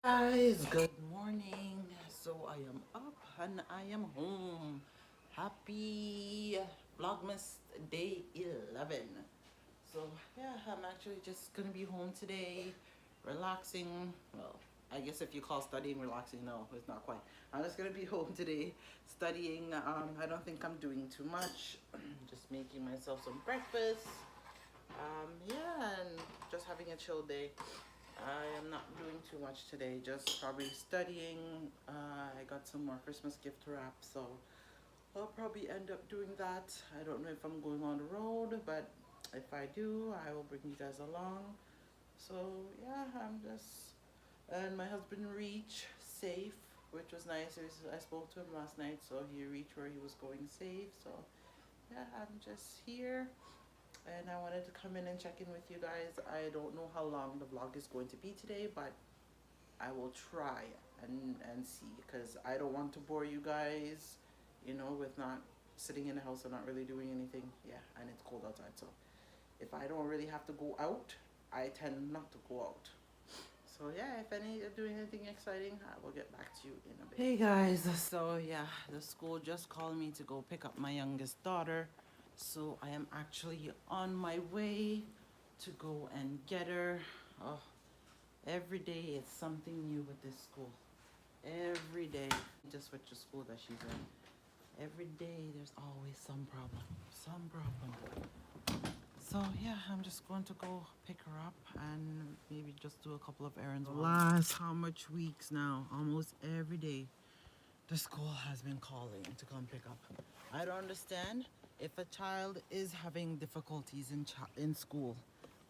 Guys, good morning. So I am up and I am home. Happy Vlogmas day 11. So yeah, I'm actually just gonna be home today, relaxing. Well, I guess if you call studying relaxing, no, it's not quite. I'm just gonna be home today studying. I don't think I'm doing too much. Just making myself some breakfast. Yeah, and just having a chill day. I am not doing too much today, just probably studying. I got some more Christmas gift wrap, so I'll probably end up doing that. I don't know if I'm going on the road, but if I do, I will bring you guys along. So yeah, I'm just, and my husband reached safe, which was nice. I spoke to him last night, so he reached where he was going safe. So yeah, I'm just here and I wanted to come in and check in with you guys. I don't know how long the vlog is going to be today, but I will try and see, because I don't want to bore you guys, with not sitting in the house and not really doing anything. Yeah, and it's cold outside, so if I don't really have to go out, I tend not to go out. So yeah, if any doing anything exciting, I will get back to you in a bit. Hey guys, so yeah, the school just called me to go pick up my youngest daughter. So I am actually on my way to go and get her. Oh, every day it's something new with this school. Every day, just with the school that she's in. Every day there's always some problem. Some problem. So yeah, I'm just going to go pick her up and maybe just do a couple of errands. Last how much weeks now? Almost every day the school has been calling to come pick up. I don't understand. If a child is having difficulties in school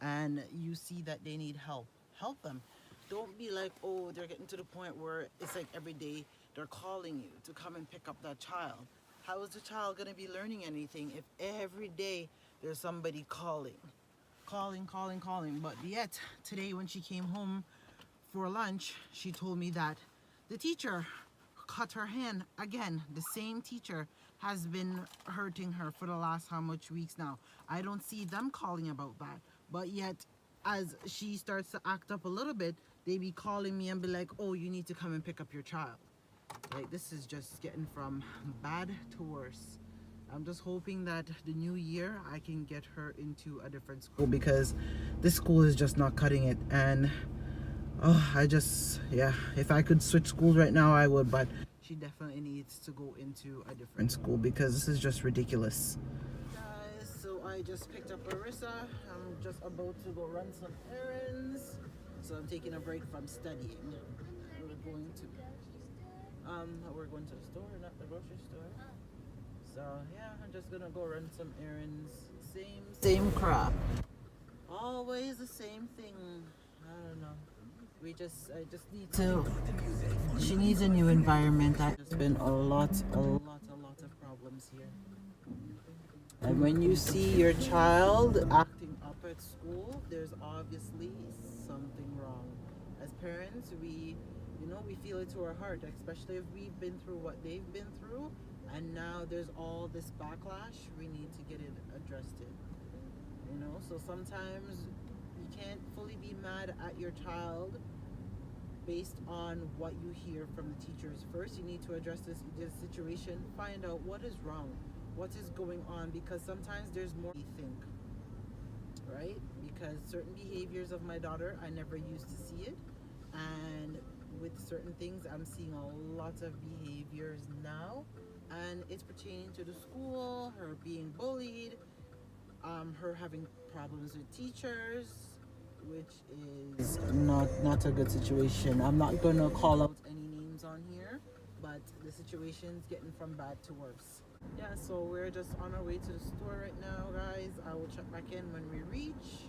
and you see that they need help, help them. Don't be like, oh, they're getting to the point where it's like every day they're calling you to come and pick up that child. How is the child going to be learning anything if every day there's somebody calling? But yet today when she came home for lunch, she told me that the teacher cut her hand again. The same teacher has been hurting her for the last how much weeks now. I don't see them calling about that, but yet as she starts to act up a little bit, they be calling me and be like, oh, you need to come and pick up your child. Like, this is just getting from bad to worse. I'm just hoping that the new year I can get her into a different school, because this school is just not cutting it. And oh, yeah, if I could switch schools right now, I would, but she definitely needs to go into a different school because this is just ridiculous. Guys, so I just picked up Marissa. I'm just about to go run some errands. So I'm taking a break from studying. We're going to the store, not the grocery store. So yeah, I'm just gonna go run some errands. Same crap. Always the same thing. I don't know. I just need to, she needs a new environment. There's been a lot of problems here. And when you see your child acting up at school, there's obviously something wrong. As parents, we feel it to our heart, especially if we've been through what they've been through, and now there's all this backlash. We need to get it addressed. So sometimes you can't fully be mad at your child based on what you hear from the teachers. First, you need to address this situation, find out what is wrong, what is going on, because sometimes there's more than you think, right? Because certain behaviors of my daughter, I never used to see it, and with certain things, I'm seeing a lot of behaviors now, and it's pertaining to the school, her being bullied, her having problems with teachers, which is not a good situation. I'm not gonna call out any names on here, but the situation's getting from bad to worse. Yeah, so we're just on our way to the store right now, guys. I will check back in when we reach.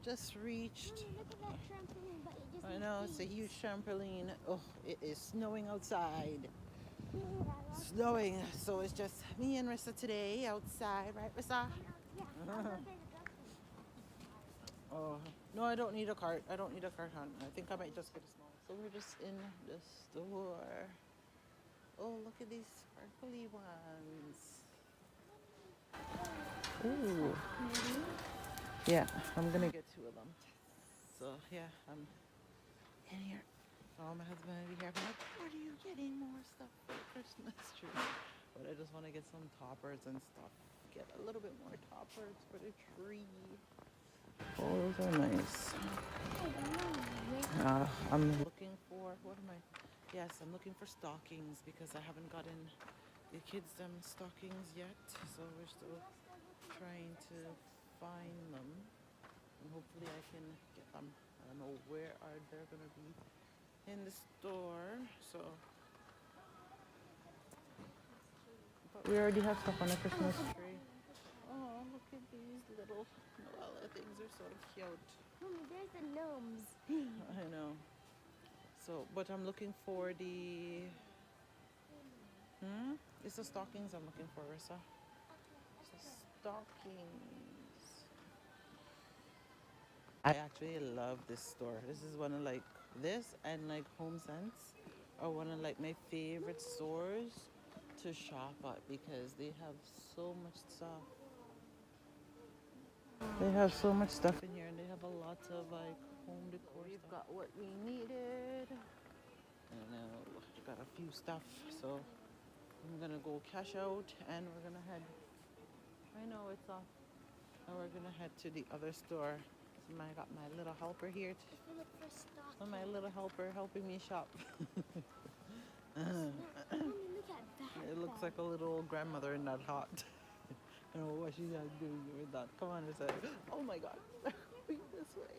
Just reached. I know, it's a huge trampoline. Oh, it is snowing outside. Snowing, so it's just me and Rissa today outside, right, Rissa? Oh, no, I don't need a cart. I don't need a cart, hon. I think I might just get a small. So we're just in the store. Oh, look at these sparkly ones. Ooh. Yeah, I'm gonna get two of them. So yeah, I'm in here. my husband will be here. I'm like, what are you getting more stuff for Christmas tree? But I just want to get some toppers and stuff. Get a little bit more toppers for the tree. Oh, those are nice. I'm looking for, what am I? Yes, I'm looking for stockings because I haven't gotten the kids them stockings yet. So we're still trying to find them. And hopefully I can get them. I don't know where are they going to be in the store. So, but we already have stuff on the Christmas tree. Oh, look at these little Noella things. Are so cute. Mommy, there's the gnomes. I know. So, but I'm looking for the... It's the stockings I'm looking for, Rissa. It's the stockings. I actually love this store. This is one of like this and like Home Sense are one of like my favorite stores to shop at because they have so much stuff. They have so much stuff in here and they have a lot of like home decor. We've got what we needed. And we got a few stuff. So I'm gonna go cash out and we're gonna head. I know it's off. And we're gonna head to the other store. So I got my little helper here. If you look for stock. So my little helper helping me shop. Mommy, look at that. It looks like a little old grandmother in that hat. I don't know what she's doing with that. Come on, it's like, oh my god. This way.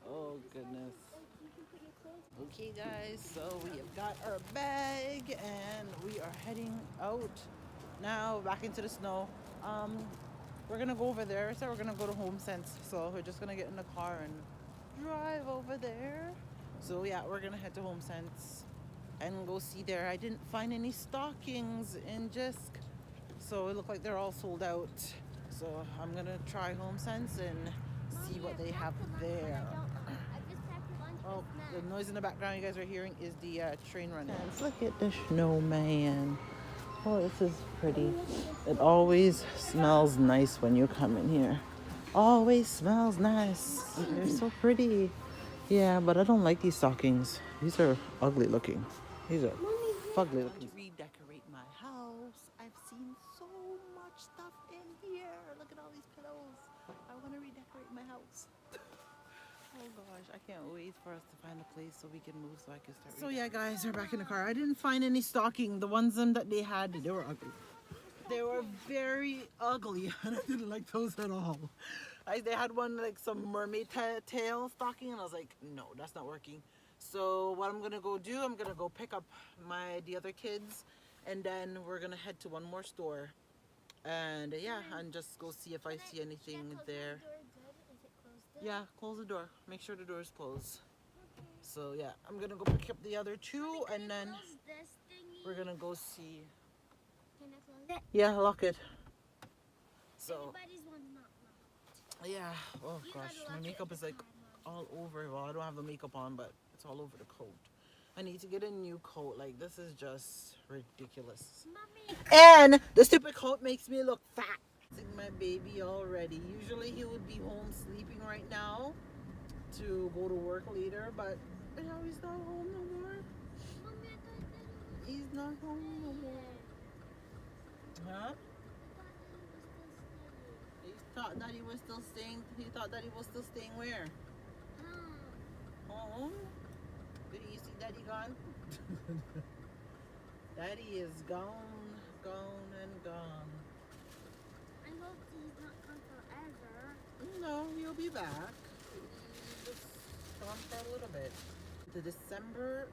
Oh goodness. Okay guys, so we have got our bag and we are heading out now back into the snow. We're gonna go over there. So we're gonna go to Home Sense. So we're just gonna get in the car and drive over there. So yeah, we're gonna head to Home Sense and go see there. I didn't find any stockings in Jisk, so it looked like they're all sold out. So I'm gonna try Home Sense and see what they have there. Oh, the noise in the background you guys are hearing is the train running. Look at the snowman. Oh, this is pretty. It always smells nice when you come in here. Always smells nice. They're so pretty. Yeah, but I don't like these stockings. These are ugly looking. These are fugly looking. To redecorate my house. I've seen so much stuff in here. Look at all these pillows. I want to redecorate my house. Oh gosh, I can't wait for us to find a place so we can move so I can start. So yeah guys, we're back in the car. I didn't find any stocking. The ones that they had, they were ugly. They were very ugly and I didn't like those at all. They had one like some mermaid tail stocking and I was like, no, that's not working. So what I'm gonna go do, I'm gonna go pick up the other kids and then we're gonna head to one more store and yeah, and just go see if I see anything there. Yeah, close the door. Make sure the door is closed. So yeah, I'm gonna go pick up the other two and then we're gonna go see. Can I close it? Yeah, lock it. So Everybody's one's not locked. yeah, oh gosh, my makeup is like all over. Well, I don't have the makeup on, but it's all over the coat. I need to get a new coat. Like this is just ridiculous. Mommy. And the stupid coat makes me look fat. My baby already. Usually he would be home sleeping right now to go to work later, but now he's not home no more. Mommy, I thought that He's not home no more. Huh? He thought that he was still staying. He thought that he was still staying where? Home. Did you see Daddy gone? Daddy is gone, gone and gone. I hope he's not gone forever. No, he'll be back. Just gone for a little bit. The December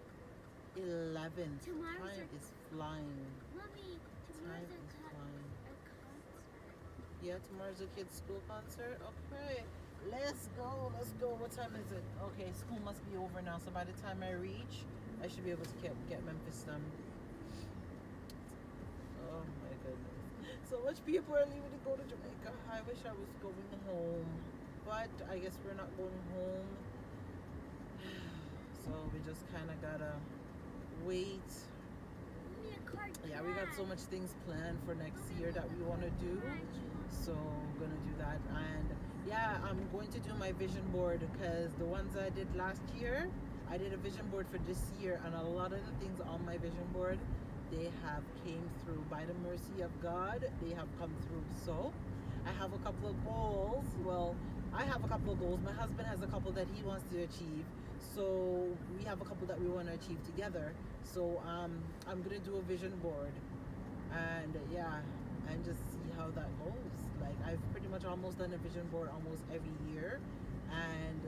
11th. Tomorrow's Time is flying. Mommy, Time tomorrow's is flying. a concert. Yeah, tomorrow's a kid's school concert. Okay, let's go. Let's go. What time is it? Okay, school must be over now. So by the time I reach, I should be able to get Memphis done. Oh my goodness. So much people are leaving to go to Jamaica. I wish I was going home, but I guess we're not going home. So we just kind of gotta wait. Mommy, a card. Yeah, we got so much things planned for next year that we want to do. So I'm gonna do that, and yeah, I'm going to do my vision board because the ones I did last year, I did a vision board for this year, and a lot of the things on my vision board, they have came through by the mercy of God. They have come through. So I have a couple of goals. Well, I have a couple of goals. My husband has a couple that he wants to achieve. So we have a couple that we want to achieve together. So I'm gonna do a vision board, and yeah, and just see how that goes. Like, I've pretty much almost done a vision board almost every year, and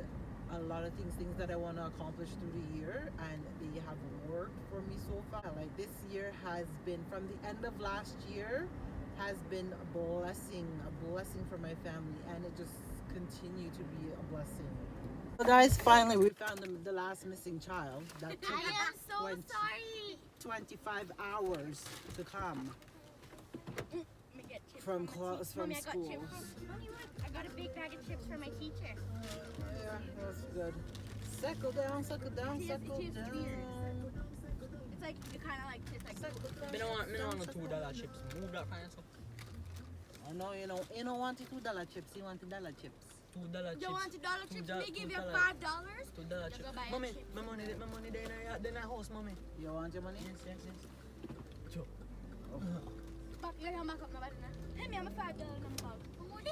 a lot of things that I want to accomplish through the year, and they have worked for me so far. Like, this year has been, from the end of last year, has been a blessing for my family, and it just continued to be a blessing. So guys, finally we found the last missing child that took I am so 20 sorry. 25 hours to come from class, from Mommy, I got schools. chips. Mommy, look, I got a big bag of chips for my teacher. Yeah, that's good. Settle down, settle down, Cheers, settle cheers, down. cheers. It's like, it kind of like tastes like Settle down, Me no want settle no down. $2 chips. Move that kind of stuff. Oh no, you don't want the $2 chips, you want the dollar chips. $2 chips. You want $2 chips? $2 They give you $5. $2 chips. go buy Mommy, chips. my money there in the house, mommy. You want your money? Yes. Pak, you know, mark up my banana. Hey, me, I'm a $5 number.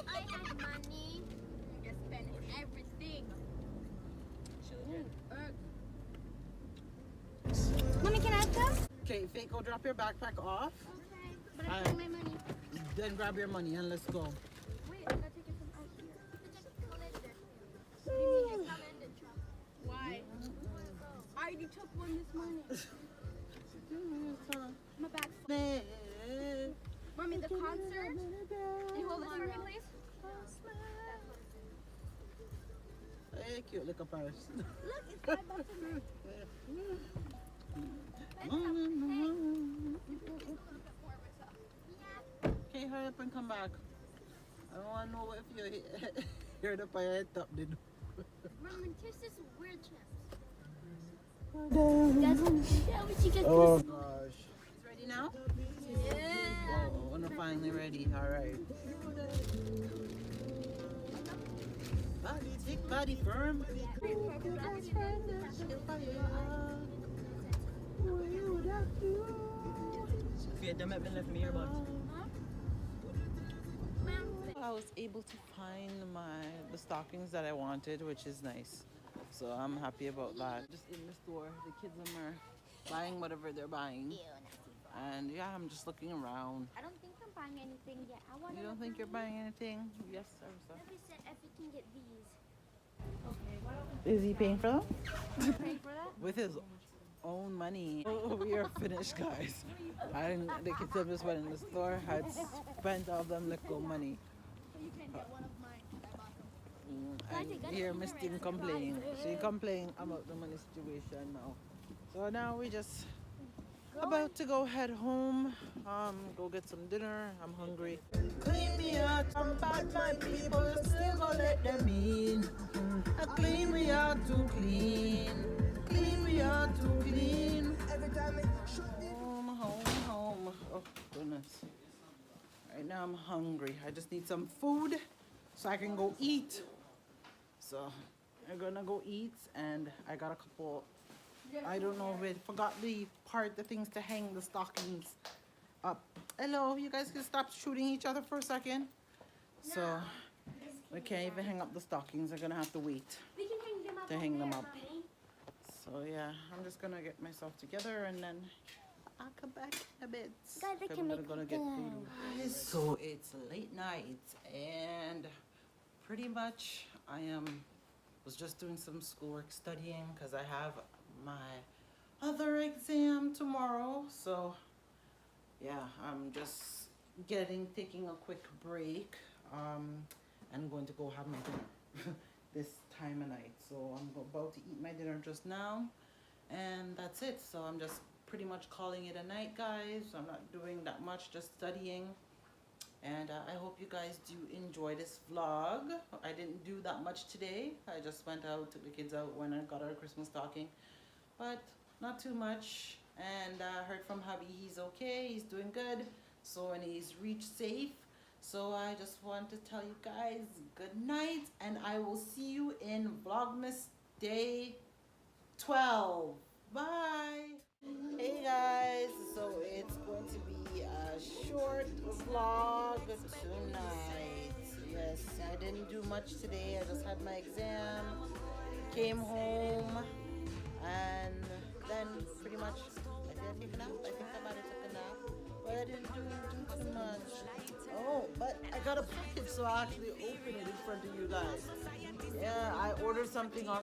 I have money. Just spend everything. Mommy, can I have some? Okay, Faye, go drop your backpack off. Okay. But I spend my money. Then grab your money and let's go. Wait, I gotta take it from out here. Calendar. What do you mean your calendar truck? Why? I already took one this morning. My bag's full. Mommy, the concert. Can you hold this for me, please? Hey, cute little purse. Look, it's $5 in there. Okay, hurry up and come back. I don't want to know if you heard up your head top, did. Mom, taste this weird chips. Guys, what you get Oh gosh. It's ready now? Yeah. Oh, no, finally ready. All right. Body thick, body firm. Fear them have been left me here, but I was able to find the stockings that I wanted, which is nice. So I'm happy about that. Just in the store, the kids are buying whatever they're buying. And yeah, I'm just looking around. I don't think I'm buying anything yet. I want You don't think you're buying anything? Yes, sir. Every said if we can get these. Is he paying for them? Pay for that? With his own money. Oh, we are finished, guys. The kids have just went in the store, had spent all them little money. You can get one of mine. I bought them. And here Miss Ting complaining. She complaining about the money situation now. So now we just about to go head home, go get some dinner. I'm hungry. Clean me out, I'm bad my people, still gonna let them in. Clean me out to clean. Clean me out to clean. Home. Oh goodness. Right now I'm hungry. I just need some food so I can go eat. So I'm gonna go eat, and I got a couple, I don't know, I forgot the things to hang the stockings up. Hello, you guys can stop shooting each other for a second. So we can't even hang up the stockings. I'm gonna have to wait We can hang them up. to hang them up. So yeah, I'm just gonna get myself together and then I'll come back in a bit. Guys, I can I'm make gonna get food. So it's late night, and pretty much I was just doing some schoolwork, studying, because I have my other exam tomorrow. So yeah, I'm just taking a quick break, and going to go have my dinner this time of night. So I'm about to eat my dinner just now, and that's it. So I'm just pretty much calling it a night, guys. I'm not doing that much, just studying. And I hope you guys do enjoy this vlog. I didn't do that much today. I just went out, took the kids out, went and got our Christmas stocking, but not too much. And heard from hubby, he's okay, he's doing good. So, and he's reached safe. So I just want to tell you guys good night, and I will see you in Vlogmas Day 12. Bye. Hey guys, so it's going to be a short vlog tonight. Yes, I didn't do much today. I just had my exam, came home, and then pretty much I did take a nap. I think I might have took a nap, but I didn't do too much. Oh, but I got a package, so I actually opened it in front of you guys. Yeah, I ordered something on